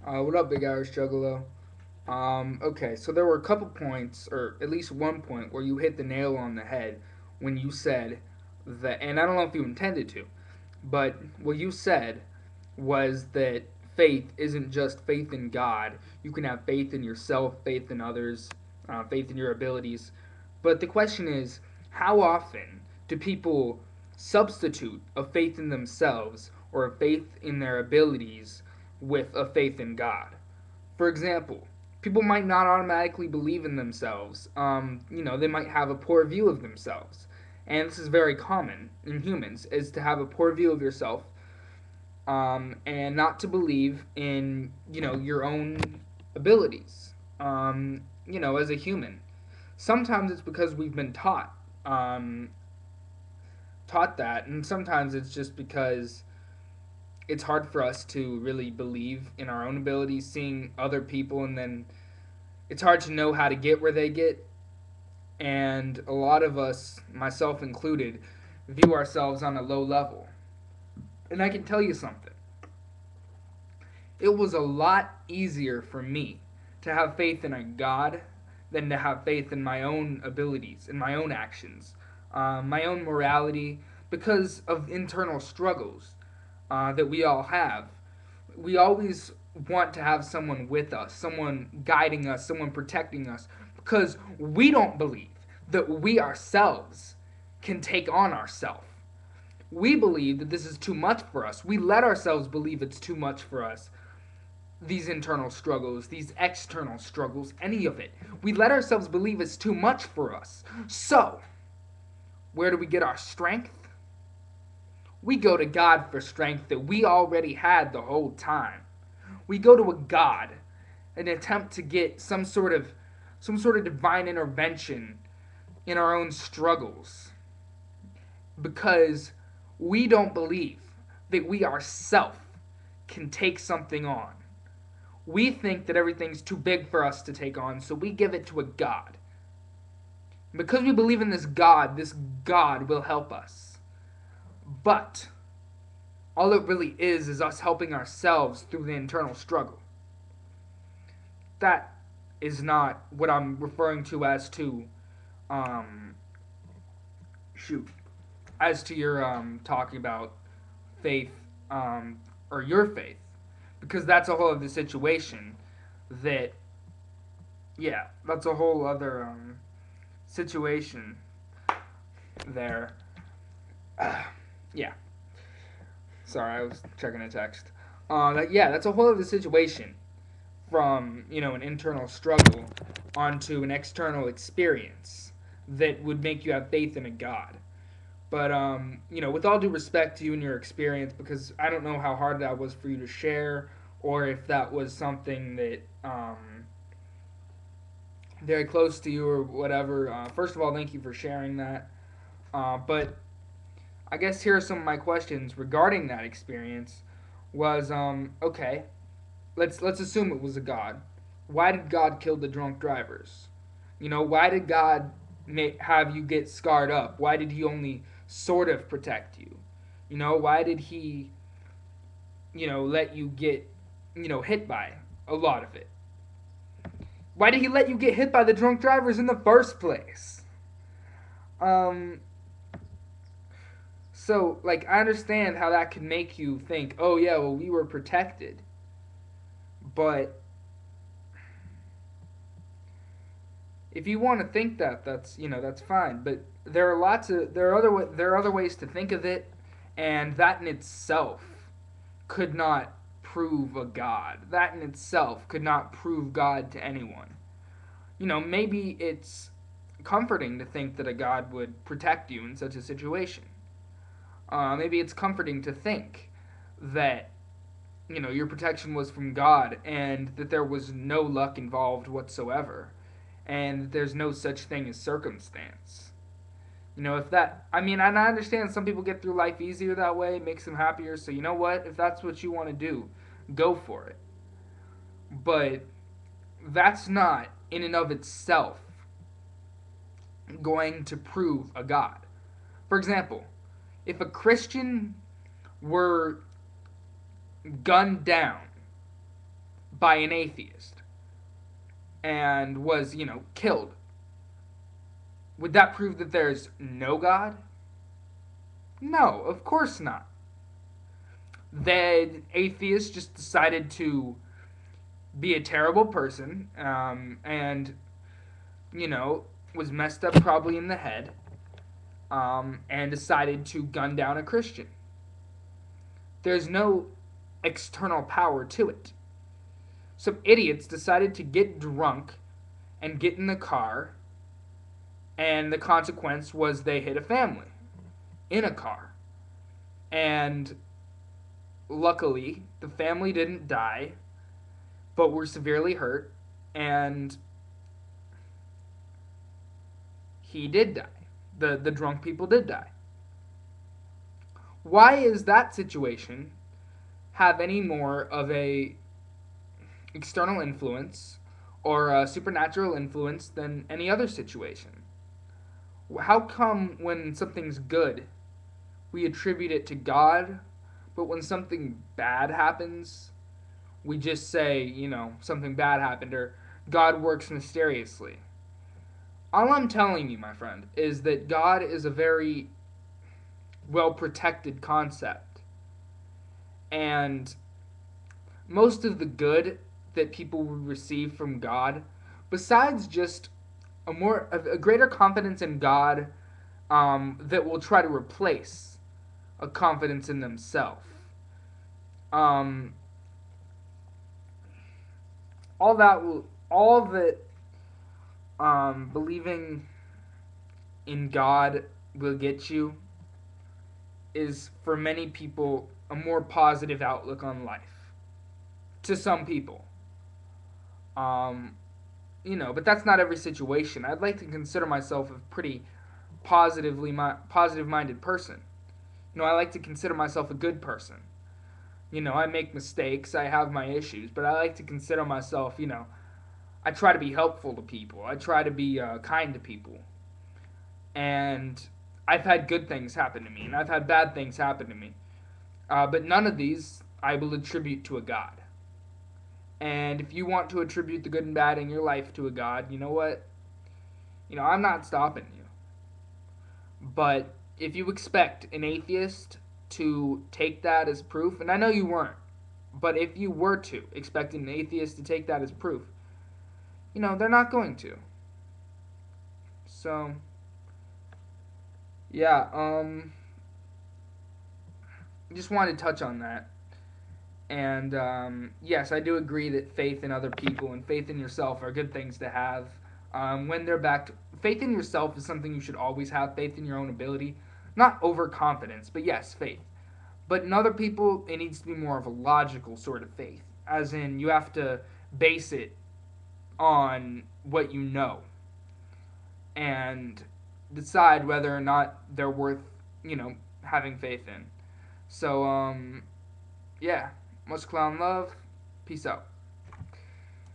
What up, Big Irish Juggalo? Okay, so there were a couple points, or at least one point, where you hit the nail on the head when you said that, and I don't know if you intended to, but what you said was that faith isn't just faith in God. You can have faith in yourself, faith in others, faith in your abilities. But the question is, how often do people substitute a faith in themselves or a faith in their abilities with a faith in God? For example, people might not automatically believe in themselves. They might have a poor view of themselves. And this is very common in humans, is to have a poor view of yourself, and not to believe in, your own abilities, as a human. Sometimes it's because we've been um, taught that, and sometimes it's just because it's hard for us to really believe in our own abilities, seeing other people, and then it's hard to know how to get where they get. And a lot of us, myself included, view ourselves on a low level. And I can tell you something, it was a lot easier for me to have faith in a God than to have faith in my own abilities, in my own actions, my own morality, because of internal struggles that we all have. We always want to have someone with us, someone guiding us, someone protecting us, because we don't believe that we ourselves can take on ourselves. We believe that this is too much for us. We let ourselves believe it's too much for us. These internal struggles, these external struggles, any of it. We let ourselves believe it's too much for us. So, where do we get our strength? We go to God for strength that we already had the whole time. We go to a God and attempt to get some sort of divine intervention in our own struggles, because we don't believe that we ourselves can take something on. We think that everything's too big for us to take on, so we give it to a God. Because we believe in this God will help us. But all it really is us helping ourselves through the internal struggle. That is not what I'm referring to as to, um, shoot, as to your talking about faith, or your faith, because that's a whole other situation. That Yeah, that's a whole other situation there. Yeah, sorry, I was checking a text. That's a whole other situation, from an internal struggle onto an external experience that would make you have faith in a God. But with all due respect to you and your experience, because I don't know how hard that was for you to share, or if that was something that very close to you or whatever. First of all, thank you for sharing that. But I guess here are some of my questions regarding that experience. Was okay? Let's assume it was a God. Why did God kill the drunk drivers? Why did God have you get scarred up? Why did He only sort of protect you? Why did He let you get hit by a lot of it? Why did He let you get hit by the drunk drivers in the first place? Um, so, like, I understand how that could make you think, oh, yeah, well, we were protected. But if you want to think that, that's fine. But there are other ways to think of it, and that in itself could not prove a God. That in itself could not prove God to anyone. Maybe it's comforting to think that a God would protect you in such a situation. Maybe it's comforting to think that your protection was from God, and that there was no luck involved whatsoever, and there's no such thing as circumstance. If that, I mean, and I understand some people get through life easier that way, it makes them happier. So you know what? If that's what you want to do, go for it. But that's not in and of itself going to prove a God. For example, if a Christian were gunned down by an atheist and was, killed, would that prove that there's no God? No, of course not. The atheist just decided to be a terrible person, and, was messed up probably in the head, and decided to gun down a Christian. There's no external power to it. Some idiots decided to get drunk and get in the car, and the consequence was they hit a family in a car. And luckily, the family didn't die, but were severely hurt, and he did die. The drunk people did die. Why is that situation have any more of a external influence or a supernatural influence than any other situation? How come when something's good, we attribute it to God, but when something bad happens, we just say, something bad happened or God works mysteriously? All I'm telling you, my friend, is that God is a very well protected concept. And most of the good that people will receive from God, besides just a greater confidence in God, that will try to replace a confidence in themselves. Um, all that believing in God will get you is, for many people, a more positive outlook on life. To some people. Um, but that's not every situation. I'd like to consider myself a pretty positive-minded person. I like to consider myself a good person. I make mistakes, I have my issues, but I like to consider myself, I try to be helpful to people. I try to be kind to people. And I've had good things happen to me, and I've had bad things happen to me. But none of these I will attribute to a God. And if you want to attribute the good and bad in your life to a God, you know what? I'm not stopping you. But if you expect an atheist to take that as proof, and I know you weren't, but if you were to expect an atheist to take that as proof, they're not going to. So, yeah, just wanted to touch on that. And yes, I do agree that faith in other people and faith in yourself are good things to have. When they're backed, faith in yourself is something you should always have. Faith in your own ability, not overconfidence, but yes, faith. But in other people, it needs to be more of a logical sort of faith, as in you have to base it on what you know and decide whether or not they're worth, having faith in. So, yeah. Much clown love. Peace out.